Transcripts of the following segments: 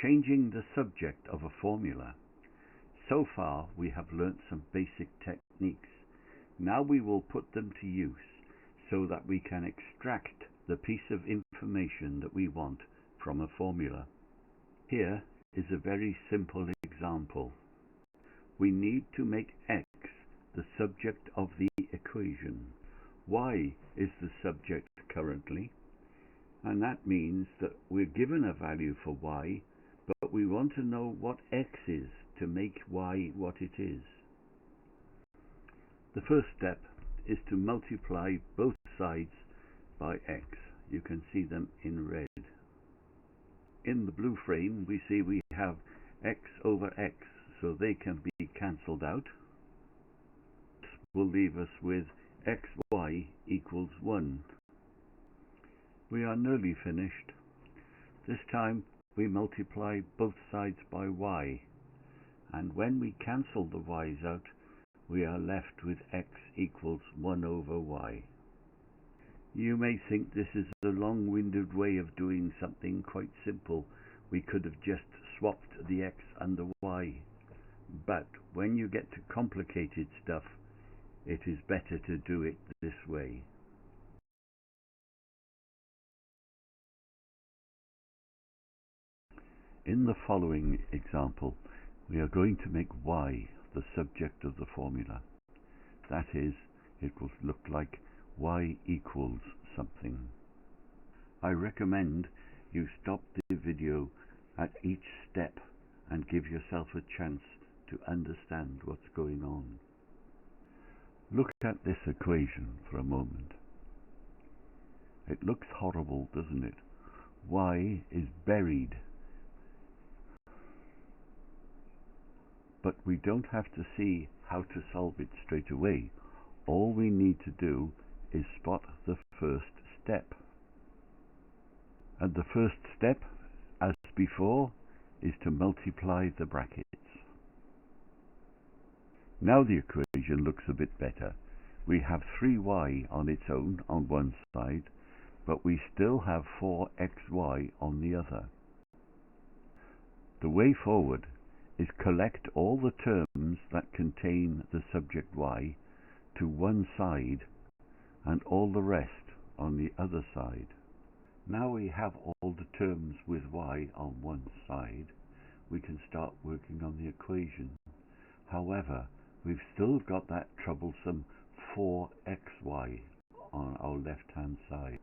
Changing the subject of a formula. So far we have learnt some basic techniques. Now we will put them to use so that we can extract the piece of information that we want from a formula. Here is a very simple example. We need to make x the subject of the equation. Y is the subject currently, and that means that we're given a value for y, but we want to know what x is to make y what it is. The first step is to multiply both sides by x. You can see them in red. In the blue frame we see we have x over x, so they can be cancelled out. This will leave us with xy equals 1. We are nearly finished. This time we multiply both sides by y, and when we cancel the y's out, we are left with x equals 1 over y. You may think this is a long-winded way of doing something quite simple. We could have just swapped the x and the y. But when you get to complicated stuff, it is better to do it this way. In the following example, we are going to make y the subject of the formula. That is, it will look like y equals something. I recommend you stop the video at each step and give yourself a chance to understand what's going on. Look at this equation for a moment. It looks horrible, doesn't it? Y is buried. But we don't have to see how to solve it straight away. All we need to do is spot the first step. And the first step, as before, is to multiply the brackets. Now the equation looks a bit better. We have 3y on its own on one side, but we still have 4xy on the other. The way forward is collect all the terms that contain the subject y to one side and all the rest on the other side. Now we have all the terms with y on one side, we can start working on the equation. However, we've still got that troublesome 4xy on our left hand side.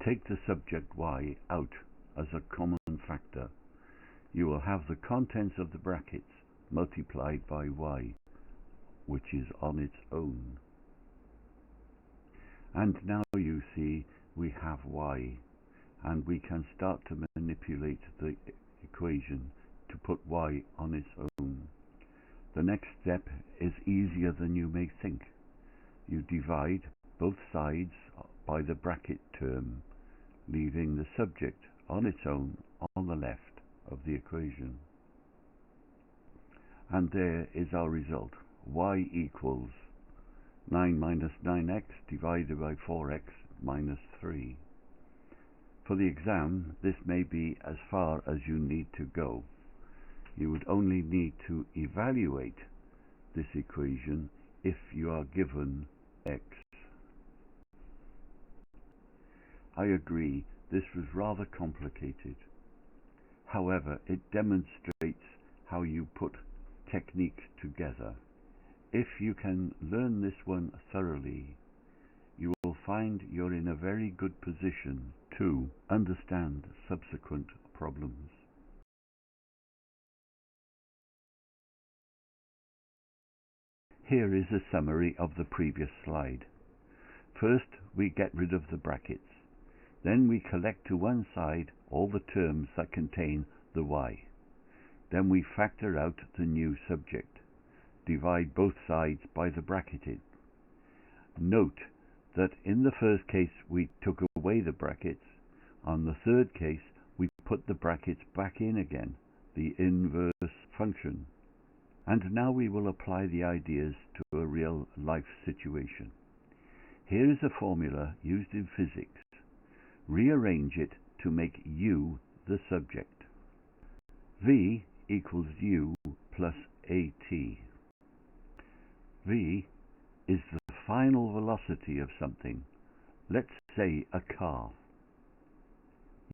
Take the subject y out as a common factor. You will have the contents of the brackets multiplied by y, which is on its own. And now you see we have y, and we can start to manipulate the equation to put y on its own. The next step is easier than you may think. You divide both sides by the bracket term, leaving the subject on its own on the left of the equation. And there is our result. Y equals 9 minus 9x divided by 4x minus 3. For the exam, this may be as far as you need to go. You would only need to evaluate this equation if you are given x. I agree, this was rather complicated. However, it demonstrates how you put techniques together. If you can learn this one thoroughly, you will find you're in a very good position to understand subsequent problems. Here is a summary of the previous slide. First, we get rid of the brackets. Then we collect to one side all the terms that contain the y. Then we factor out the new subject. Divide both sides by the bracketed. Note that in the first case we took away the brackets. On the third case we put the brackets back in again, the inverse function. And now we will apply the ideas to a real life situation. Here is a formula used in physics. Rearrange it to make you the subject. V equals U plus AT. V is the final velocity of something, let's say a car.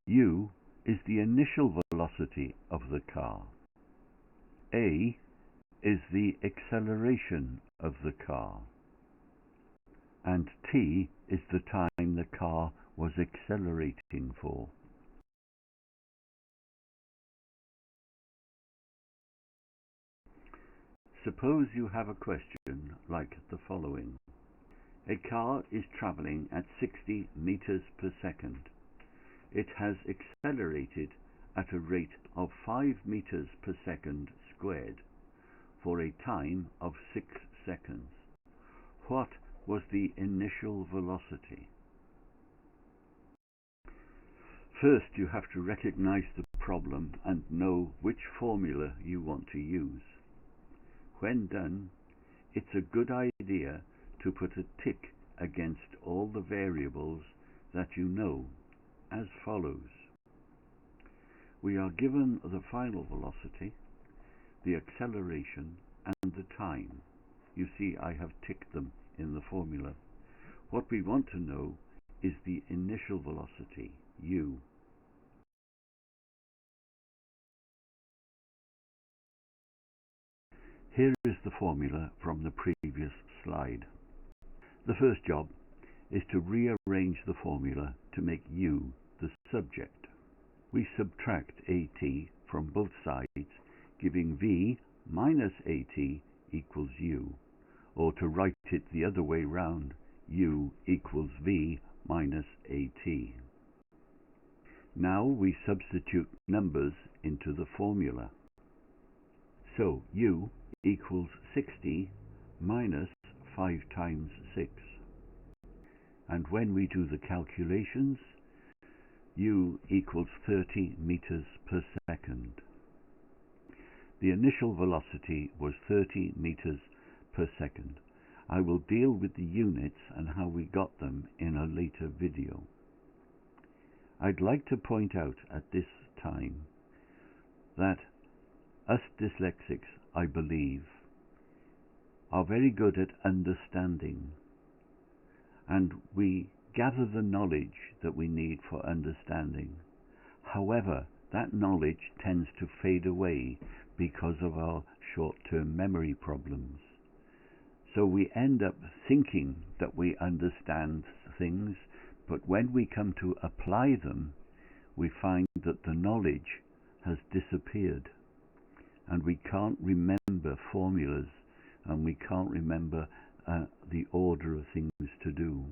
U is the initial velocity of the car. A is the acceleration of the car. And T is the time the car was accelerating for. Suppose you have a question like the following. A car is travelling at 60 meters per second. It has accelerated at a rate of 5 meters per second squared for a time of 6 seconds. What was the initial velocity? First, you have to recognize the problem and know which formula you want to use. When done, it's a good idea to put a tick against all the variables that you know, as follows. We are given the final velocity, the acceleration, and the time. You see, I have ticked them in the formula. What we want to know is the initial velocity, u. Here is the formula from the previous slide. The first job is to rearrange the formula to make u the subject. We subtract at from both sides, giving v minus at equals u, or to write it the other way round, u equals v minus at. Now we substitute numbers into the formula. So u equals 60 minus 5 times 6. And when we do the calculations, u equals 30 meters per second. The initial velocity was 30 meters per second. I will deal with the units and how we got them in a later video. I'd like to point out at this time that us dyslexics, I believe, are very good at understanding, and we gather the knowledge that we need for understanding. However, that knowledge tends to fade away because of our short-term memory problems. So we end up thinking that we understand things, but when we come to apply them, we find that the knowledge has disappeared, and we can't remember formulas, and we can't remember the order of things to do.